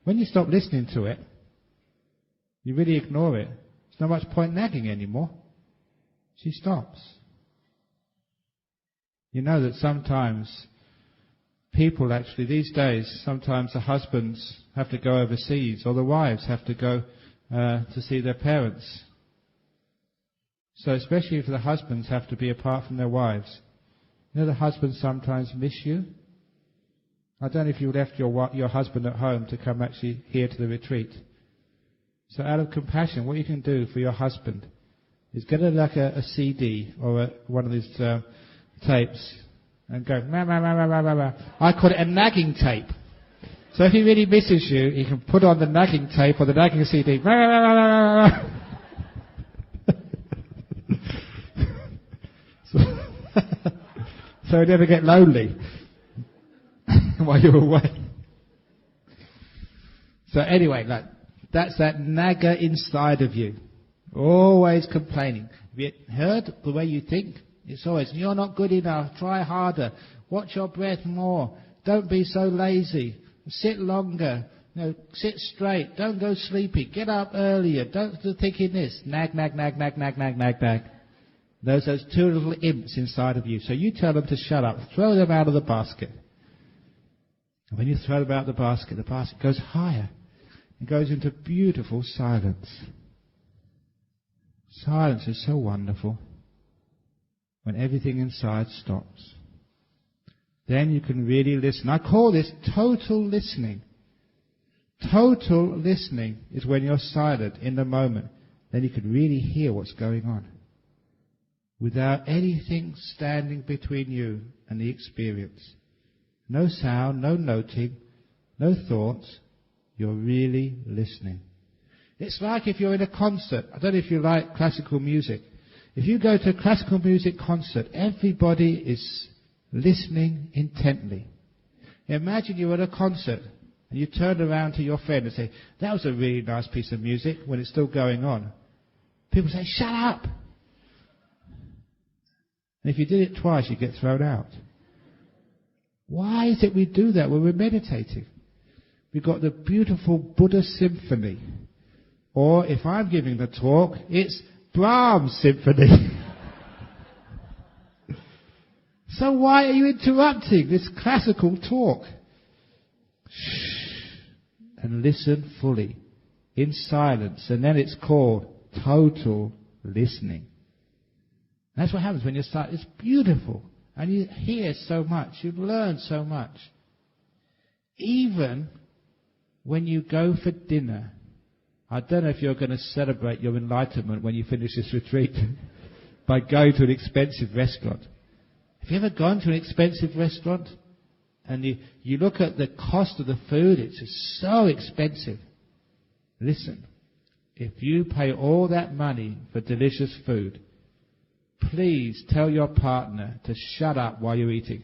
When you stop listening to it, you really ignore it. There's not much point nagging anymore. She stops. You know that sometimes people actually, these days, sometimes the husbands have to go overseas or the wives have to go to see their parents. So especially if the husbands have to be apart from their wives. You know the husbands sometimes miss you? I don't know if you left your husband at home to come actually here to the retreat. So out of compassion, what you can do for your husband is get a CD or one of these tapes and go, rah, rah, rah, rah, rah, rah. I call it a nagging tape. So if he really misses you, he can put on the nagging tape or the nagging CD. Rah, rah, rah, rah, rah. So you never get lonely while you're away. So anyway, that's that nagger inside of you. Always complaining. Have you heard the way you think? It's always, you're not good enough, try harder, watch your breath more, don't be so lazy, sit longer, sit straight, don't go sleepy, get up earlier, don't think in this. Nag, nag, nag, nag, nag, nag, nag, nag. Those two little imps inside of you. So you tell them to shut up, throw them out of the basket. And when you throw them out of the basket goes higher. It goes into beautiful silence. Silence is so wonderful. When everything inside stops. Then you can really listen. I call this total listening. Total listening is when you're silent in the moment. Then you can really hear what's going on. Without anything standing between you and the experience. No sound, no noting, no thoughts. You're really listening. It's like if you're in a concert. I don't know if you like classical music. If you go to a classical music concert, everybody is listening intently. Imagine you're at a concert and you turn around to your friend and say, that was a really nice piece of music, when it's still going on. People say, shut up! And if you did it twice, you get thrown out. Why is it we do that when we're meditating? We've got the beautiful Buddha symphony. Or if I'm giving the talk, it's Brahms symphony. So why are you interrupting this classical talk? Shh. And listen fully, in silence. And then it's called total listening. That's what happens when you start. It's beautiful. And you hear so much. You learn so much. Even when you go for dinner. I don't know if you're going to celebrate your enlightenment when you finish this retreat by going to an expensive restaurant. Have you ever gone to an expensive restaurant? And you look at the cost of the food. It's just so expensive. Listen. If you pay all that money for delicious food, please tell your partner to shut up while you're eating.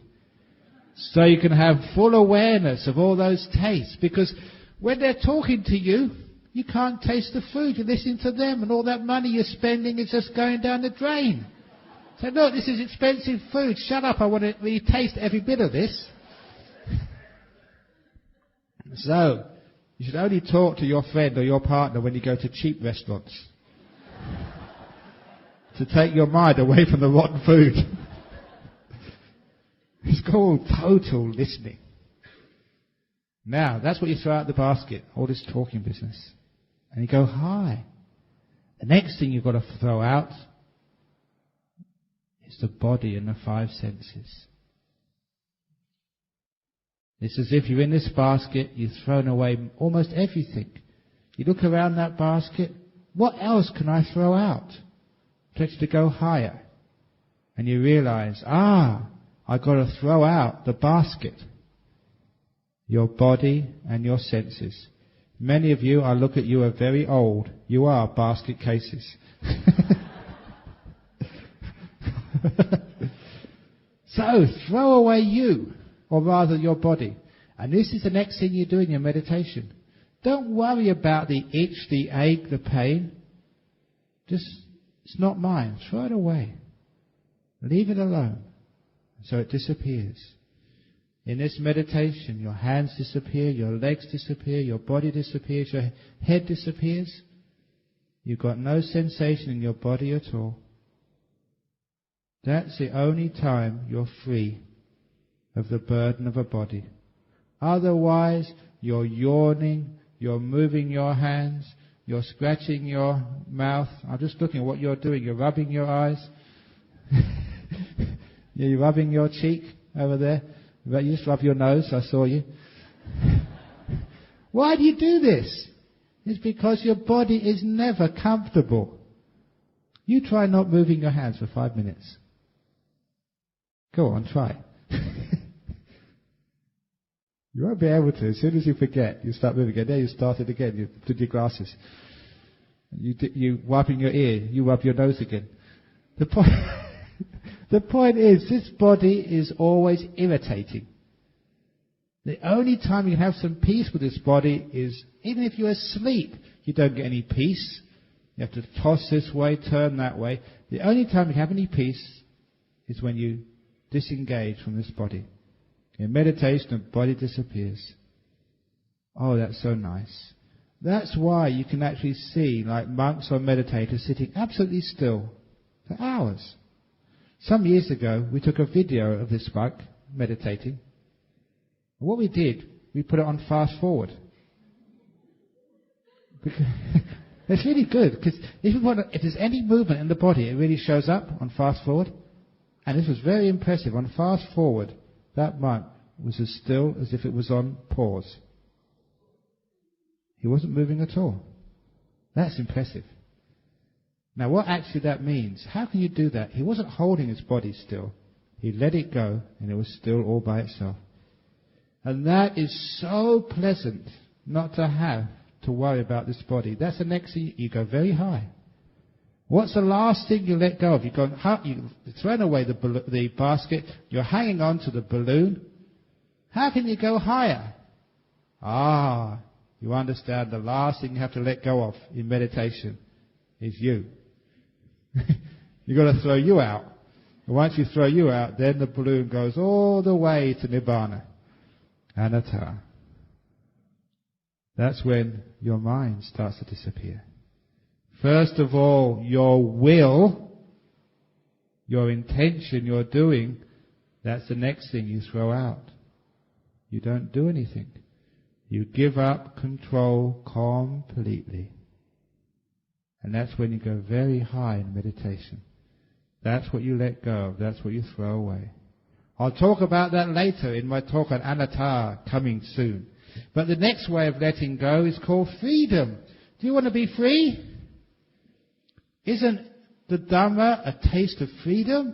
So you can have full awareness of all those tastes. Because when they're talking to you, you can't taste the food. You're listening to them, and all that money you're spending is just going down the drain. So look, this is expensive food. Shut up, I want to really taste every bit of this. So, you should only talk to your friend or your partner when you go to cheap restaurants. To take your mind away from the rotten food. It's called total listening. Now, that's what you throw out the basket, all this talking business. And you go high. The next thing you've got to throw out is the body and the five senses. It's as if you're in this basket, you've thrown away almost everything. You look around that basket, what else can I throw out? To go higher. And you realize, I've got to throw out the basket. Your body and your senses. Many of you, I look at you, are very old. You are basket cases. So, throw away you, or rather your body. And this is the next thing you do in your meditation. Don't worry about the itch, the ache, the pain. Just, it's not mine. Throw it away. Leave it alone. So it disappears. In this meditation, your hands disappear, your legs disappear, your body disappears, your head disappears. You've got no sensation in your body at all. That's the only time you're free of the burden of a body. Otherwise, you're yawning, you're moving your hands, you're scratching your mouth. I'm just looking at what you're doing. You're rubbing your eyes. You're rubbing your cheek over there. You just rub your nose, I saw you. Why do you do this? It's because your body is never comfortable. You try not moving your hands for 5 minutes. Go on, try. You won't be able to. As soon as you forget, you start moving again. There you started again. You did your glasses. You wiping your ear. You rub your nose again. The point is, this body is always irritating. The only time you have some peace with this body is, even if you're asleep, you don't get any peace. You have to toss this way, turn that way. The only time you have any peace is when you disengage from this body. In meditation, the body disappears. Oh, that's so nice. That's why you can actually see, like monks or meditators, sitting absolutely still for hours. Some years ago, we took a video of this monk meditating. And what we did, we put it on fast forward. It's really good, because if there's any movement in the body, it really shows up on fast forward. And this was very impressive. On fast forward, that monk was as still as if it was on pause. He wasn't moving at all. That's impressive. Now what actually that means, how can you do that? He wasn't holding his body still. He let it go and it was still all by itself. And that is so pleasant not to have to worry about this body. That's the next thing. You go very high. What's the last thing you let go of? You've thrown away the basket. You're hanging on to the balloon. How can you go higher? You understand the last thing you have to let go of in meditation is you. You've got to throw you out. And once you throw you out, then the balloon goes all the way to Nibbana. Anatta. That's when your mind starts to disappear. First of all, your will, your intention, your doing, that's the next thing you throw out. You don't do anything. You give up control completely. And that's when you go very high in meditation. That's what you let go of. That's what you throw away. I'll talk about that later in my talk on anatta, coming soon. But the next way of letting go is called freedom. Do you want to be free? Isn't the Dhamma a taste of freedom?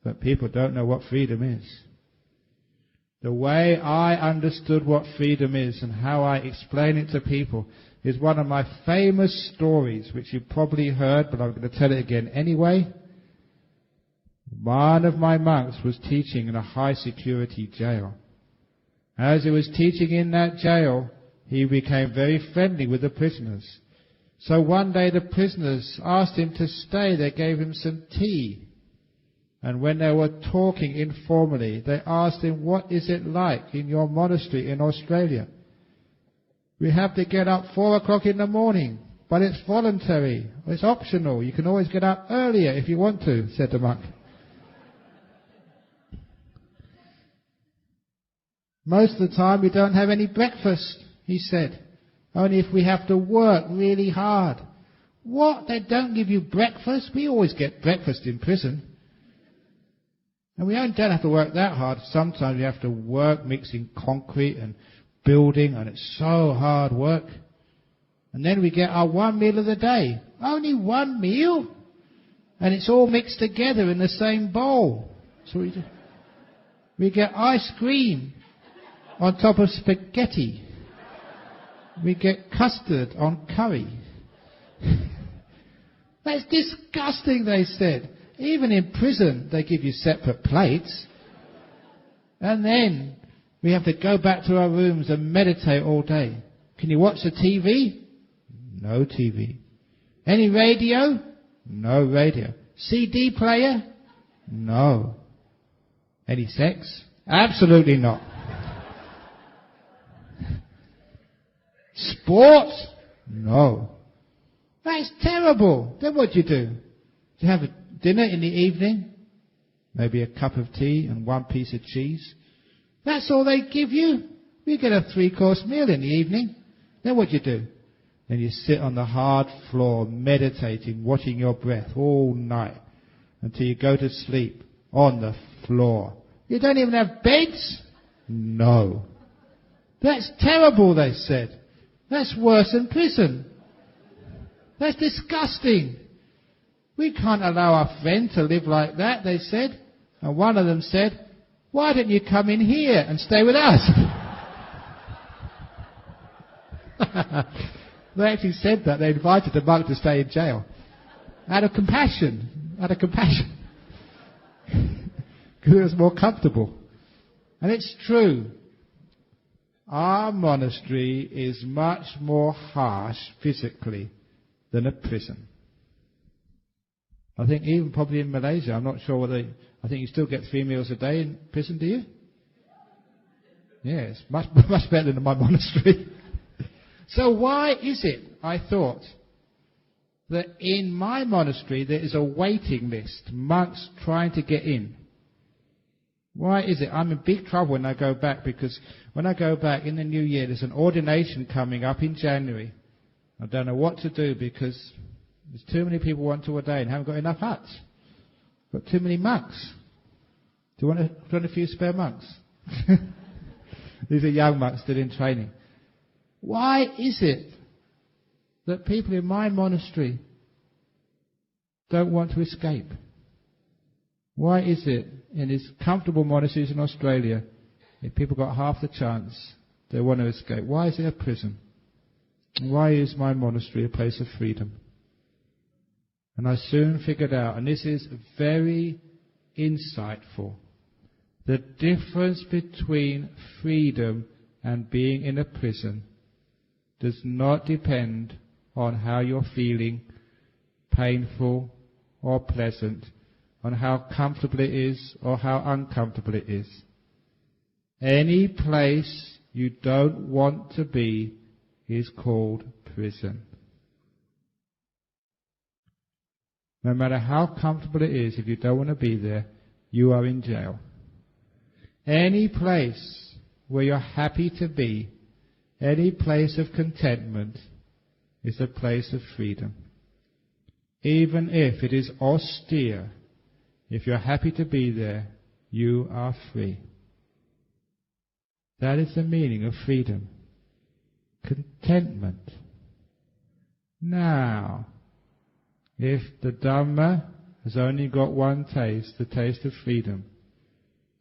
But people don't know what freedom is. The way I understood what freedom is and how I explain it to people is one of my famous stories, which you've probably heard, but I'm going to tell it again anyway. One of my monks was teaching in a high security jail. As he was teaching in that jail, he became very friendly with the prisoners. So one day the prisoners asked him to stay. They gave him some tea. And when they were talking informally, they asked him, what is it like in your monastery in Australia? We have to get up 4 o'clock in the morning, but it's voluntary. It's optional. You can always get up earlier if you want to, said the monk. Most of the time we don't have any breakfast, he said. Only if we have to work really hard. What? They don't give you breakfast? We always get breakfast in prison. And we don't have to work that hard. Sometimes we have to work mixing concrete and building, and it's so hard work. And then we get our one meal of the day. Only one meal? And it's all mixed together in the same bowl. So we do. We get ice cream on top of spaghetti. We get custard on curry. That's disgusting, they said. Even in prison, they give you separate plates. And then we have to go back to our rooms and meditate all day. Can you watch the TV? No TV. Any radio? No radio. CD player? No. Any sex? Absolutely not. Sports? No. That's terrible. Then what do you do? Do you have a dinner in the evening? Maybe a cup of tea and one piece of cheese? That's all they give you? You get a 3-course meal in the evening. Then what do you do? Then you sit on the hard floor meditating, watching your breath all night until you go to sleep on the floor. You don't even have beds? No. That's terrible, they said. That's worse than prison. That's disgusting. We can't allow our friend to live like that, they said. And one of them said, why don't you come in here and stay with us? They actually said that. They invited the monk to stay in jail. Out of compassion. Out of compassion. Because it was more comfortable. And it's true. Our monastery is much more harsh physically than a prison. I think even probably in Malaysia, I'm not sure whether, I think you still get 3 meals a day in prison, do you? Yes, much better than my monastery. So why is it, I thought, that in my monastery there is a waiting list, monks trying to get in? Why is it? I'm in big trouble when I go back, because when I go back in the new year, there's an ordination coming up in January. I don't know what to do because there's too many people want to ordain, haven't got enough huts. Got too many monks. Do you want a few spare monks? These are young monks still in training. Why is it that people in my monastery don't want to escape? Why is it in these comfortable monasteries in Australia, if people got half the chance, they want to escape? Why is it a prison? Why is my monastery a place of freedom? And I soon figured out, and this is very insightful, the difference between freedom and being in a prison does not depend on how you're feeling, painful or pleasant, on how comfortable it is or how uncomfortable it is. Any place you don't want to be is called prison. No matter how comfortable it is, if you don't want to be there, you are in jail. Any place where you're happy to be, any place of contentment, is a place of freedom. Even if it is austere, if you're happy to be there, you are free. That is the meaning of freedom. Contentment. Now, if the Dhamma has only got one taste, the taste of freedom,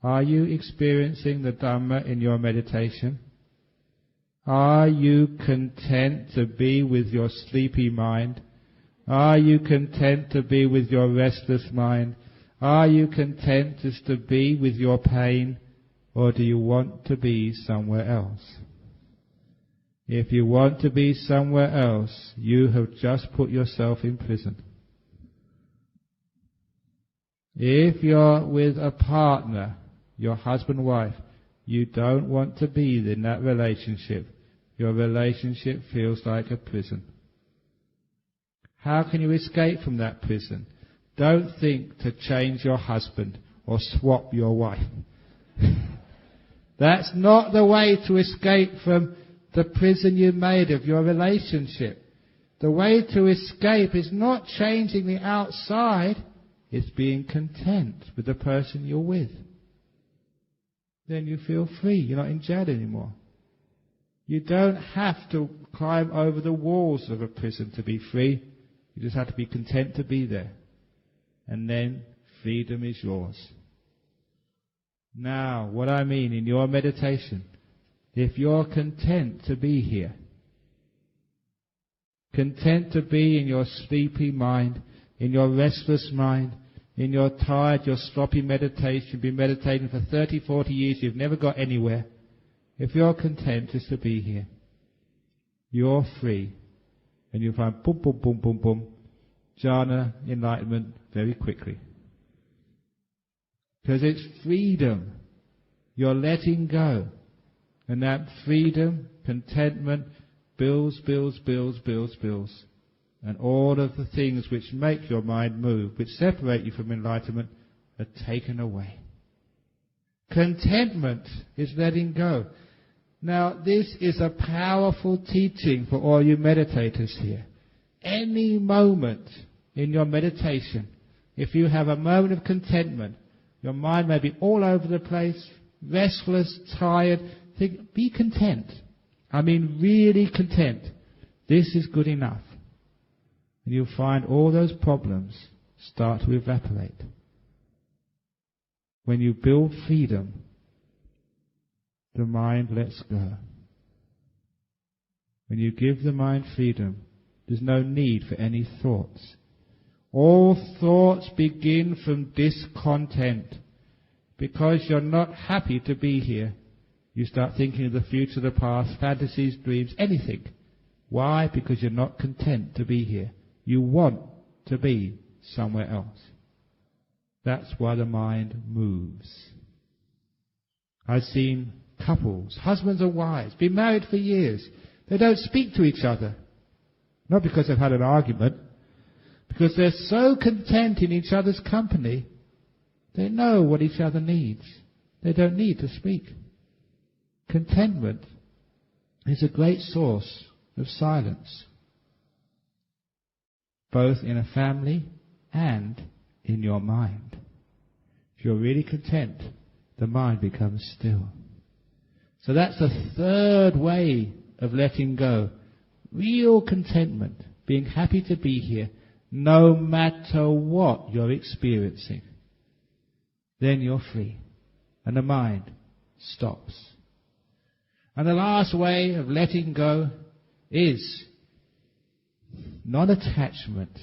are you experiencing the Dhamma in your meditation? Are you content to be with your sleepy mind? Are you content to be with your restless mind? Are you content just to be with your pain? Or do you want to be somewhere else? If you want to be somewhere else, you have just put yourself in prison. If you're with a partner, your husband, wife, you don't want to be in that relationship. Your relationship feels like a prison. How can you escape from that prison? Don't think to change your husband or swap your wife. That's not the way to escape from the prison you made of your relationship. The way to escape is not changing the outside, it's being content with the person you're with. Then you feel free, you're not in jail anymore. You don't have to climb over the walls of a prison to be free. You just have to be content to be there. And then freedom is yours. Now, what I mean in your meditation, if you're content to be here, content to be in your sleepy mind, in your restless mind, in your tired, your sloppy meditation, you've been meditating for 30, 40 years, you've never got anywhere. If you're content just to be here, you're free. And you'll find boom, boom, boom, boom, boom, jhana, enlightenment, very quickly. Because it's freedom. You're letting go. And that freedom, contentment, builds. And all of the things which make your mind move, which separate you from enlightenment, are taken away. Contentment is letting go. Now, this is a powerful teaching for all you meditators here. Any moment in your meditation, if you have a moment of contentment, your mind may be all over the place, restless, tired. Be content. I mean, really content. This is good enough. And you'll find all those problems start to evaporate. When you build freedom, the mind lets go. When you give the mind freedom, there's no need for any thoughts. All thoughts begin from discontent. Because you're not happy to be here, you start thinking of the future, the past, fantasies, dreams, anything. Why? Because you're not content to be here. You want to be somewhere else. That's why the mind moves. I've seen couples, husbands and wives, been married for years. They don't speak to each other. Not because they've had an argument, because they're so content in each other's company, they know what each other needs. They don't need to speak. Contentment is a great source of silence, both in a family and in your mind. If you're really content, the mind becomes still. So that's the third way of letting go. Real contentment, being happy to be here, no matter what you're experiencing. Then you're free, and the mind stops. And the last way of letting go is non-attachment,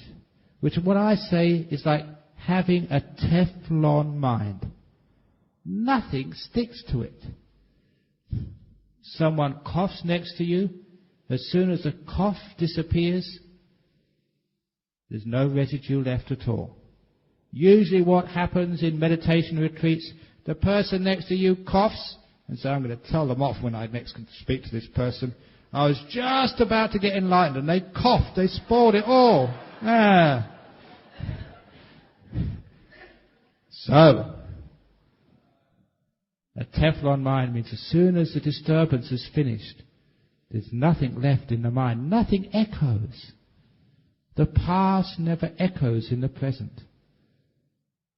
which what I say is like having a Teflon mind. Nothing sticks to it. Someone coughs next to you, as soon as the cough disappears, there's no residue left at all. Usually what happens in meditation retreats, the person next to you coughs, and so I'm going to tell them off when I next speak to this person. I was just about to get enlightened and they coughed, they spoiled it all. So, a Teflon mind means as soon as the disturbance is finished, there's nothing left in the mind. Nothing echoes. The past never echoes in the present.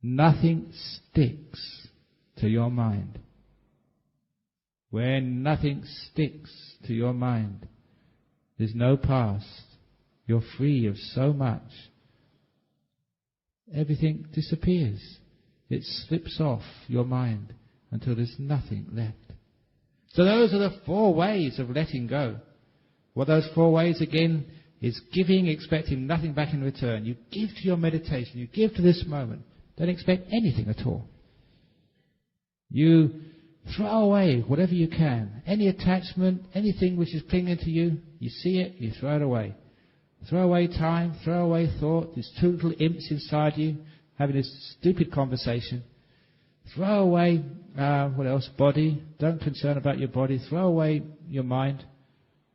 Nothing sticks to your mind. When nothing sticks to your mind, there's no past. You're free of so much. Everything disappears. It slips off your mind until there's nothing left. So those are the 4 ways of letting go. Well, those 4 ways again is giving, expecting nothing back in return. You give to your meditation. You give to this moment. Don't expect anything at all. You throw away whatever you can. Any attachment, anything which is clinging to you, you see it, you throw it away. Throw away time, throw away thought. There's 2 little imps inside you having this stupid conversation. Throw away, what else? Body. Don't concern about your body. Throw away your mind.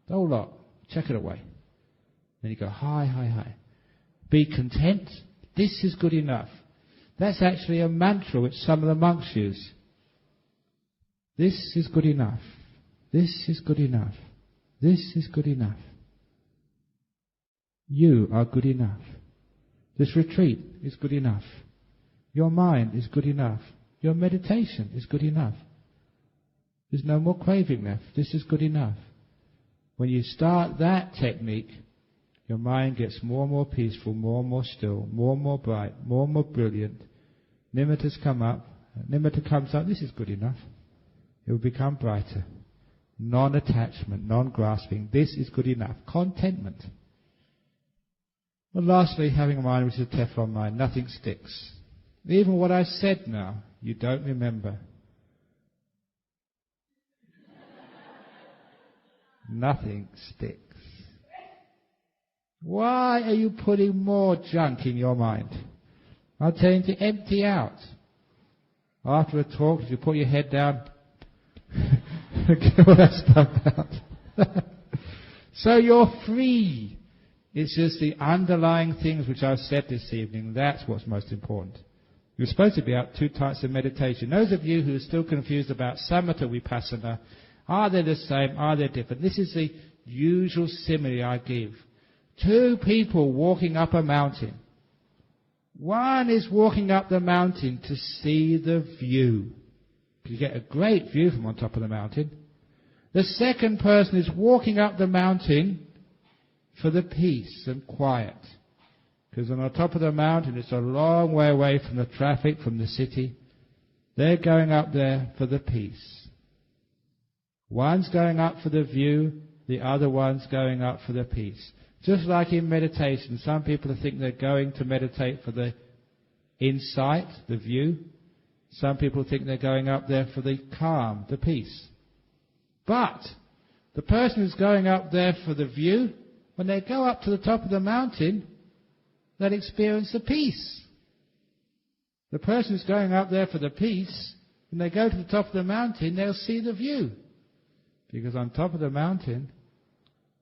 The whole lot. Check it away. Then you go, hi. Be content. This is good enough. That's actually a mantra which some of the monks use. This is good enough. This is good enough. This is good enough. You are good enough. This retreat is good enough. Your mind is good enough. Your meditation is good enough. There's no more craving left. This is good enough. When you start that technique, your mind gets more and more peaceful, more and more still, more and more bright, more and more brilliant. Nimittas come up. Nimitta comes up. This is good enough. It will become brighter. Non-attachment, non-grasping. This is good enough. Contentment. Well, lastly, having a mind which is a Teflon mind. Nothing sticks. Even what I said now, you don't remember. Nothing sticks. Why are you putting more junk in your mind? I'm telling you to empty out. After a talk, if you put your head down, Get all that stuff out. So you're free. It's just the underlying things which I've said this evening. That's what's most important. You're supposed to be out 2 types of meditation. Those of you who are still confused about samatha vipassana, are they the same? Are they different? This is the usual simile I give. 2 people walking up a mountain. One is walking up the mountain to see the view. You get a great view from on top of the mountain. The second person is walking up the mountain for the peace and quiet. Because on the top of the mountain it's a long way away from the traffic, from the city. They're going up there for the peace. One's going up for the view, the other one's going up for the peace. Just like in meditation, some people think they're going to meditate for the insight, the view. Some people think they're going up there for the calm, the peace. But the person who's going up there for the view, when they go up to the top of the mountain, they'll experience the peace. The person who's going up there for the peace, when they go to the top of the mountain, they'll see the view. Because on top of the mountain,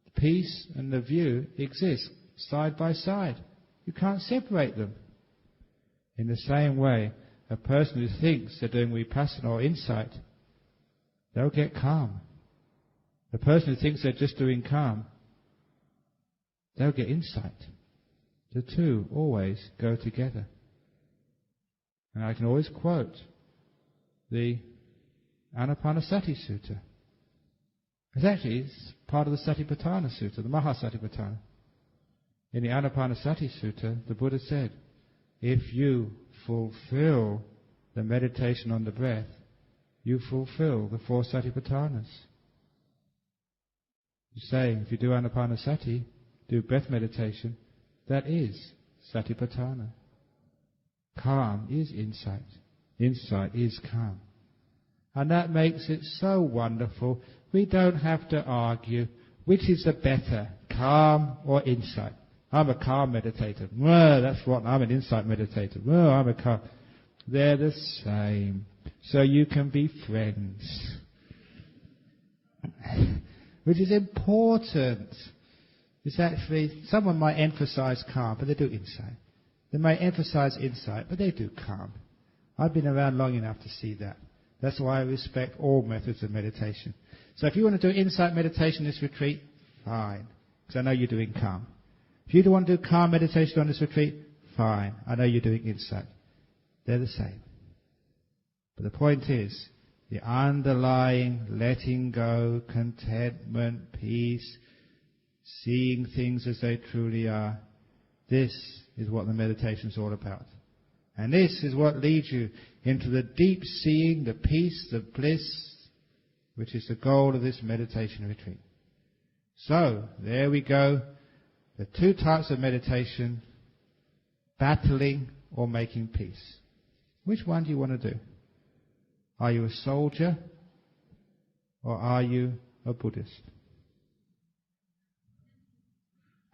the peace and the view exist side by side. You can't separate them. In the same way, a person who thinks they're doing vipassana or insight, they'll get calm. The person who thinks they're just doing calm, they'll get insight. The 2 always go together. And I can always quote the Anapanasati Sutta. It's part of the Satipatthana Sutta, the Mahasatipatthana. In the Anapanasati Sutta, the Buddha said, if you fulfill the meditation on the breath, you fulfill the 4 Satipatthanas. You say, if you do Anapanasati, do breath meditation, that is Satipatthana. Calm is insight. Insight is calm. And that makes it so wonderful. We don't have to argue which is the better, calm or insight. I'm a calm meditator. Well, that's what I'm an insight meditator. Well, I'm a calm. They're the same. So you can be friends. Which is important. It's actually, someone might emphasize calm, but they do insight. They might emphasize insight, but they do calm. I've been around long enough to see that. That's why I respect all methods of meditation. So if you want to do insight meditation in this retreat, fine. Because I know you're doing calm. If you don't want to do calm meditation on this retreat, fine. I know you're doing insight. They're the same. But the point is, the underlying letting go, contentment, peace, seeing things as they truly are, this is what the meditation is all about. And this is what leads you into the deep seeing, the peace, the bliss, which is the goal of this meditation retreat. So, there we go. The 2 types of meditation, battling or making peace. Which one do you want to do? Are you a soldier or are you a Buddhist?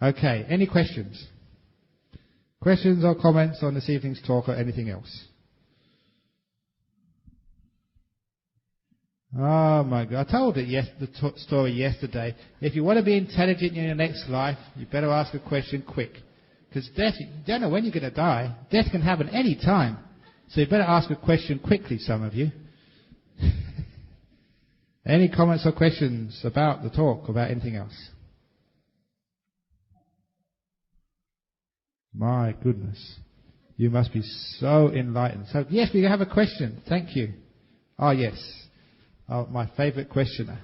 Okay, any questions? Questions or comments on this evening's talk or anything else? Oh my God, I told the story yesterday. If you want to be intelligent in your next life, you better ask a question quick. Because death, you don't know when you're going to die. Death can happen any time. So you better ask a question quickly, some of you. Any comments or questions about the talk, about anything else? My goodness. You must be so enlightened. So, yes, we have a question. Thank you. Oh, yes. Oh, my favourite questioner.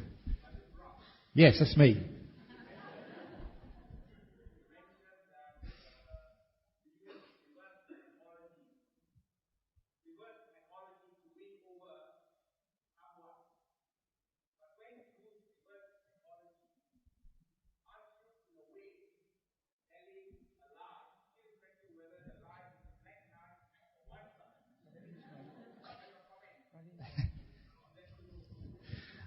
Yes, that's me.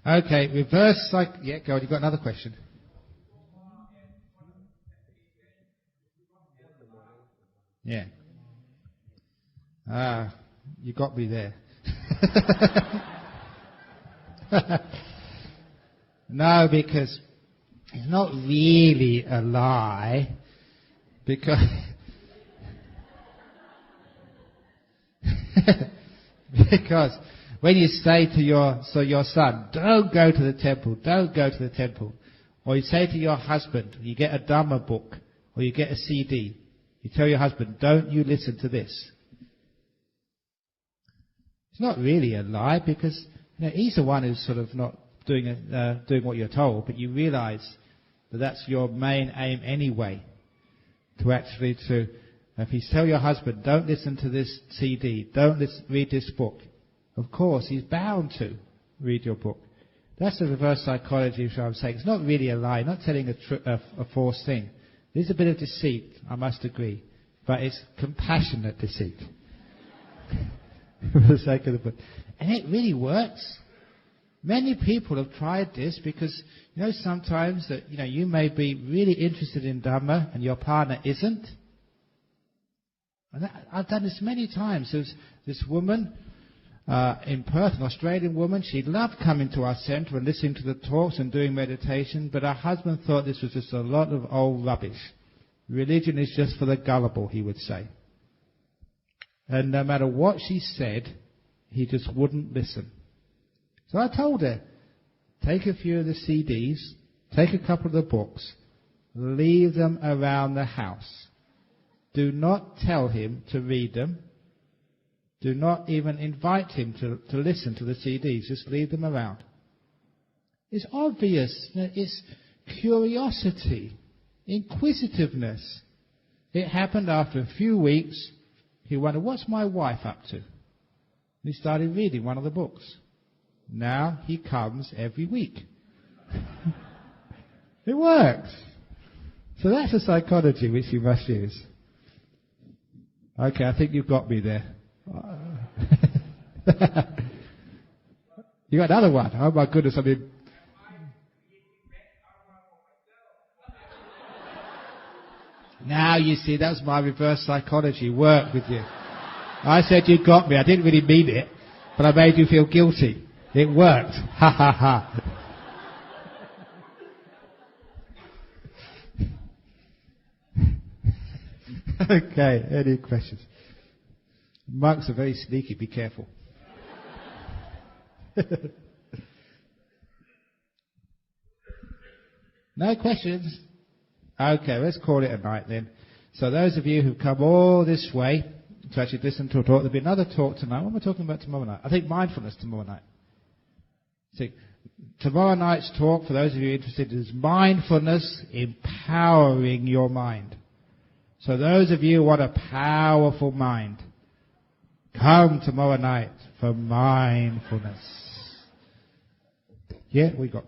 Okay, reverse psych... Yeah, go on, you've got another question. Yeah. You got me there. No, because it's not really a lie, because because when you say to your son, don't go to the temple, don't go to the temple, or you say to your husband, you get a Dhamma book, or you get a CD, you tell your husband, don't you listen to this. It's not really a lie, because he's the one who's sort of not doing what you're told, but you realize that that's your main aim anyway, if you tell your husband, don't listen to this CD, don't read this book, of course he's bound to read your book. That's the reverse psychology which I'm saying. It's not really a lie, not telling a false thing. There's a bit of deceit, I must agree, but it's compassionate deceit. For the sake of the book. And it really works. Many people have tried this because, sometimes that, you may be really interested in Dhamma and your partner isn't. And I've done this many times. There's this woman in Perth, an Australian woman. She loved coming to our centre and listening to the talks and doing meditation, but her husband thought this was just a lot of old rubbish. Religion is just for the gullible, he would say. And no matter what she said, he just wouldn't listen. So I told her, take a few of the CDs, take a couple of the books, leave them around the house. Do not tell him to read them. Do not even invite him to listen to the CDs. Just leave them around. It's obvious. It's curiosity, inquisitiveness. It happened after a few weeks. He wondered, what's my wife up to? He started reading one of the books. Now he comes every week. It works. So that's a psychology which you must use. Okay, I think you've got me there. You got another one? Oh my goodness, I mean... Now you see, that's my reverse psychology work with you. I said you got me. I didn't really mean it, but I made you feel guilty. It worked. Ha ha ha. Okay, any questions? Monks are very sneaky, be careful. No questions? Okay, let's call it a night then. So those of you who've come all this way to actually listen to a talk, there'll be another talk tonight. What am I talking about tomorrow night? I think mindfulness tomorrow night. See, tomorrow night's talk, for those of you interested, is mindfulness empowering your mind. So those of you who want a powerful mind, come tomorrow night for mindfulness. Yeah, we got...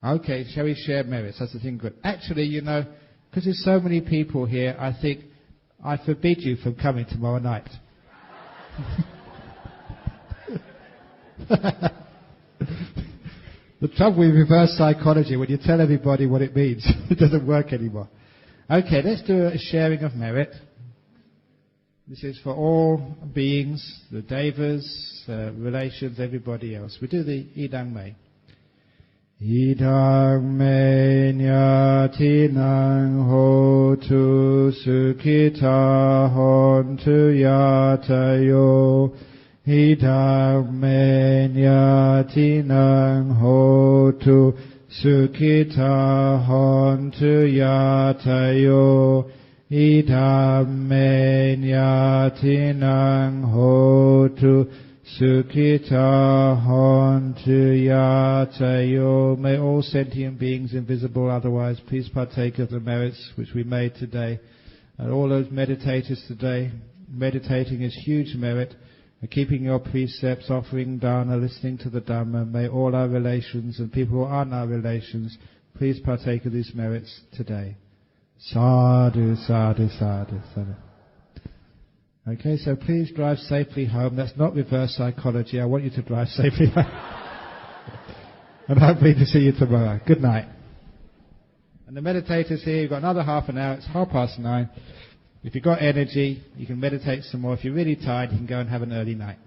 Okay, shall we share merits? That's the thing good. Actually, because there's so many people here, I think I forbid you from coming tomorrow night. The trouble with reverse psychology, when you tell everybody what it means, it doesn't work anymore. Okay, let's do a sharing of merit. This is for all beings, the devas, relations, everybody else. We do the idang me. Idang me nyatinang hotu sukhita hontu yatayo. Idang me nyatinang hotu sukhita hontu yatayo. Idam me nyatinang hotu sukhita hontu yatayo. May all sentient beings, invisible otherwise, please partake of the merits which we made today. And all those meditators today, meditating is huge merit. And keeping your precepts, offering dana, listening to the Dhamma, may all our relations and people who aren't our relations, please partake of these merits today. Sadhu, sadhu, sadhu, sadhu. Okay, so please drive safely home. That's not reverse psychology. I want you to drive safely home. And hopefully to see you tomorrow. Good night. And the meditators here, you've got another half an hour. It's 9:30. If you've got energy, you can meditate some more. If you're really tired, you can go and have an early night.